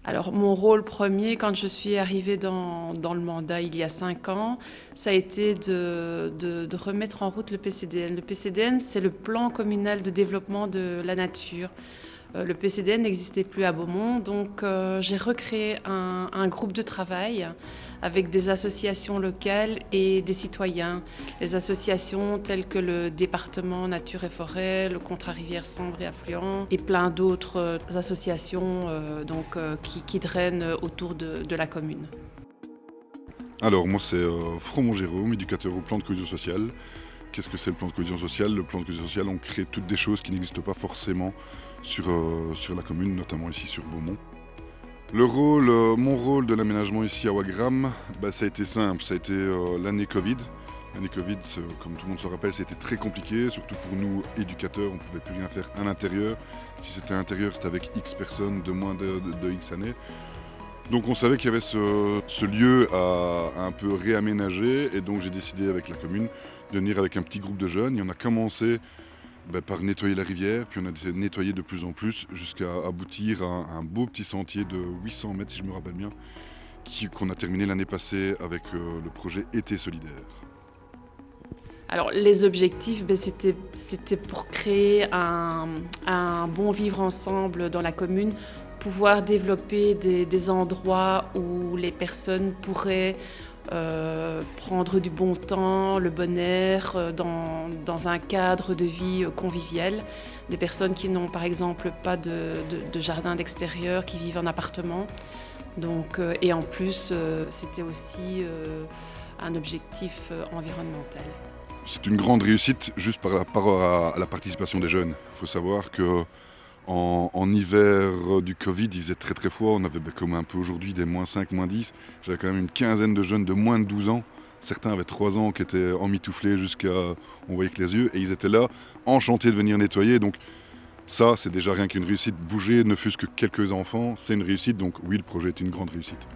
Alors mon rôle premier quand je suis arrivée dans le mandat il y a 5 ans, ça a été de remettre en route le PCDN. Le PCDN, c'est le plan communal de développement de la nature. Le PCDN n'existait plus à Beaumont, donc j'ai recréé un groupe de travail avec des associations locales et des citoyens. Les associations telles que le département Nature et Forêt, le Contrat Rivière Sambre et Affluent et plein d'autres associations qui drainent autour de la commune. Alors moi c'est Fromont Jérôme, éducateur au plan de cohésion sociale. Qu'est-ce que c'est le plan de cohésion sociale? Le plan de cohésion sociale, on crée toutes des choses qui n'existent pas forcément sur la commune, notamment ici sur Beaumont. Mon rôle de l'aménagement ici à Wagram, ça a été simple, ça a été l'année Covid. L'année Covid, comme tout le monde se rappelle, c'était très compliqué, surtout pour nous éducateurs, on ne pouvait plus rien faire à l'intérieur. Si c'était à l'intérieur, c'était avec X personnes de moins de X années. Donc on savait qu'il y avait ce lieu à un peu réaménager et donc j'ai décidé avec la commune de venir avec un petit groupe de jeunes et on a commencé par nettoyer la rivière, puis on a essayé de nettoyer de plus en plus jusqu'à aboutir à un beau petit sentier de 800 mètres si je me rappelle bien, qu'on a terminé l'année passée avec le projet Été solidaire. Alors les objectifs, c'était pour créer un bon vivre ensemble dans la commune, pouvoir développer des endroits où les personnes pourraient prendre du bon temps, le bon air, dans un cadre de vie convivial. Des personnes qui n'ont par exemple pas de jardin d'extérieur, qui vivent en appartement. Donc, et en plus, c'était aussi un objectif environnemental. C'est une grande réussite juste par rapport à la participation des jeunes. Il faut savoir que en hiver du Covid, il faisait très très froid. On avait comme un peu aujourd'hui des -5, -10. J'avais quand même une quinzaine de jeunes de moins de 12 ans. Certains avaient 3 ans qui étaient emmitouflés jusqu'à on voyait que les yeux. Et ils étaient là, enchantés de venir nettoyer. Donc ça, c'est déjà rien qu'une réussite. Bouger, ne fût-ce que quelques enfants, c'est une réussite. Donc oui, le projet est une grande réussite.